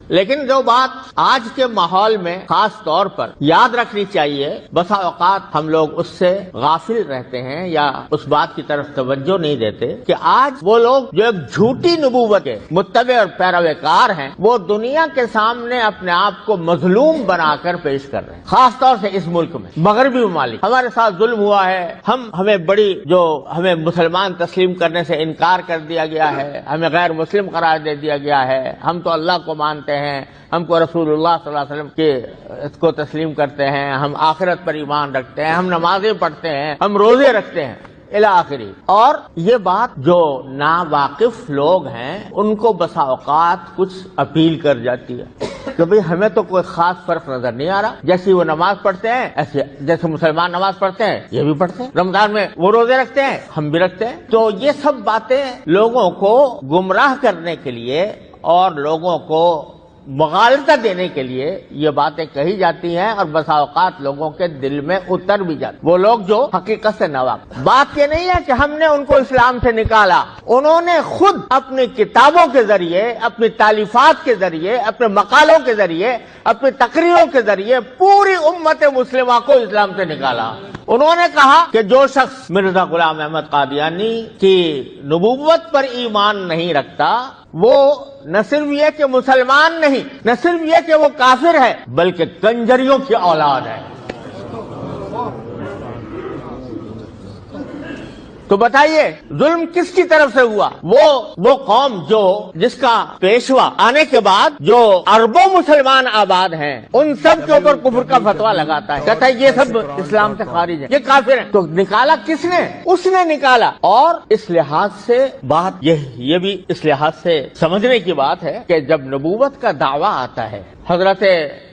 لیکن جو بات آج کے ماحول میں خاص طور پر یاد رکھنی چاہیے، بسا اوقات ہم لوگ اس سے غافل رہتے ہیں یا اس بات کی طرف توجہ نہیں دیتے کہ آج وہ لوگ جو ایک جھوٹی نبوت کے متبع اور پیروکار ہیں، وہ دنیا کے سامنے اپنے آپ کو مظلوم بنا کر پیش کر رہے ہیں، خاص طور سے اس ملک میں مغربی ممالک۔ ہمارے ساتھ ظلم ہوا ہے، ہمیں مسلمان تسلیم کرنے سے انکار کر دیا گیا ہے، ہمیں غیر مسلم قرار دے دیا گیا ہے، ہم تو اللہ کو مانتے ہیں، ہم کو رسول اللہ صلی اللہ علیہ وسلم کے کو تسلیم کرتے ہیں، ہم آخرت پر ایمان رکھتے ہیں، ہم نمازیں پڑھتے ہیں، ہم روزے رکھتے ہیں الی آخری۔ اور یہ بات جو ناواقف لوگ ہیں ان کو بسا اوقات کچھ اپیل کر جاتی ہے کہ بھئی ہمیں تو کوئی خاص فرق نظر نہیں آ رہا، جیسی وہ نماز پڑھتے ہیں ایسے جیسے مسلمان نماز پڑھتے ہیں یہ بھی پڑھتے ہیں، رمضان میں وہ روزے رکھتے ہیں ہم بھی رکھتے ہیں۔ تو یہ سب باتیں لوگوں کو گمراہ کرنے کے لیے اور لوگوں کو مغالطہ دینے کے لیے یہ باتیں کہی جاتی ہیں اور بسا اوقات لوگوں کے دل میں اتر بھی جاتی، وہ لوگ جو حقیقت سے ناواقف۔ بات یہ نہیں ہے کہ ہم نے ان کو اسلام سے نکالا، انہوں نے خود اپنی کتابوں کے ذریعے، اپنی تالیفات کے ذریعے، اپنے مقالوں کے ذریعے، اپنی تقریروں کے ذریعے پوری امت مسلمہ کو اسلام سے نکالا۔ انہوں نے کہا کہ جو شخص مرزا غلام احمد قادیانی کی نبوت پر ایمان نہیں رکھتا وہ نہ صرف یہ کہ مسلمان نہیں، نہ صرف یہ کہ وہ کافر ہے، بلکہ کنجریوں کی اولاد ہے۔ تو بتائیے ظلم کس کی طرف سے ہوا؟ وہ قوم جس کا پیشوا آنے کے بعد جو اربوں مسلمان آباد ہیں ان سب کے اوپر کفر کا فتویٰ لگاتا ہے، کہتا ہے یہ سب اسلام سے خارج ہیں، یہ کافر ہیں۔ تو نکالا کس نے؟ اس نے نکالا۔ اور اس لحاظ سے بات یہ بھی اس لحاظ سے سمجھنے کی بات ہے کہ جب نبوت کا دعویٰ آتا ہے حضرت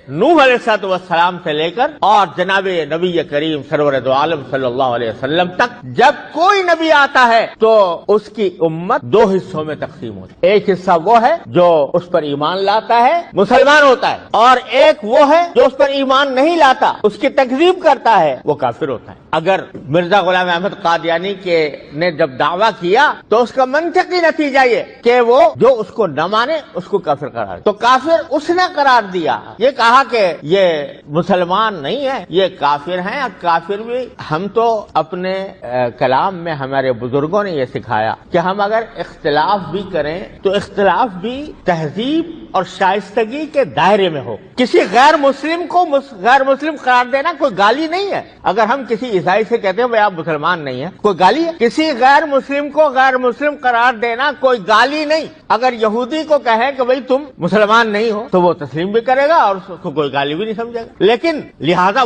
نوح علیہ السلام سے لے کر اور جناب نبی کریم سرور دو عالم صلی اللہ علیہ وسلم تک جب کوئی نبی آتا ہے تو اس کی امت دو حصوں میں تقسیم ہوتی ہے۔ ایک حصہ وہ ہے جو اس پر ایمان لاتا ہے، مسلمان ہوتا ہے، اور ایک وہ ہے جو اس پر ایمان نہیں لاتا، اس کی تکذیب کرتا ہے، وہ کافر ہوتا ہے۔ اگر مرزا غلام احمد قادیانی نے جب دعویٰ کیا تو اس کا منطقی نتیجہ یہ کہ وہ جو اس کو نہ مانے اس کو کافر قرار دیا۔ تو کافر اس نے قرار دیا، یہ کہا کہ یہ مسلمان نہیں ہے، یہ کافر ہیں۔ اور کافر بھی ہم تو اپنے کلام میں ہمارے بزرگوں نے یہ سکھایا کہ ہم اگر اختلاف بھی کریں تو اختلاف بھی تہذیب اور شائستگی کے دائرے میں ہو۔ کسی غیر مسلم کو غیر مسلم قرار دینا کوئی گالی نہیں ہے۔ اگر ہم کسی عیسائی سے کہتے ہیں بھائی آپ مسلمان نہیں ہیں، کوئی گالی ہے؟ کسی غیر مسلم کو غیر مسلم قرار دینا کوئی گالی نہیں۔ اگر یہودی کو کہے کہ بھائی تم مسلمان نہیں ہو تو وہ تسلیم بھی کرے گا اور اس کو کوئی گالی بھی نہیں سمجھے گا۔ لیکن لہذا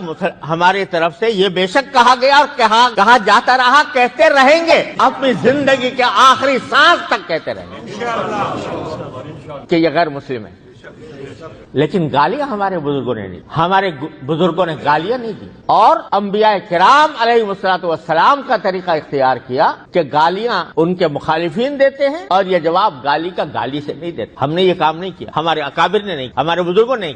ہماری طرف سے یہ بے شک کہا گیا اور کہا جاتا رہا، کہتے رہیں گے، اپنی زندگی کے آخری سانس تک کہتے رہیں گے کہ یہ غیر مسلم ہے۔ لیکن گالیاں ہمارے بزرگوں نے نہیں، ہمارے بزرگوں نے گالیاں نہیں دی، اور انبیاء کرام علیہ السلام کا طریقہ اختیار کیا کہ گالیاں ان کے مخالفین دیتے ہیں اور یہ جواب گالی کا گالی سے نہیں دیتے۔ ہم نے یہ کام نہیں کیا، ہمارے اکابر نے نہیں، ہمارے بزرگوں نے نہیں۔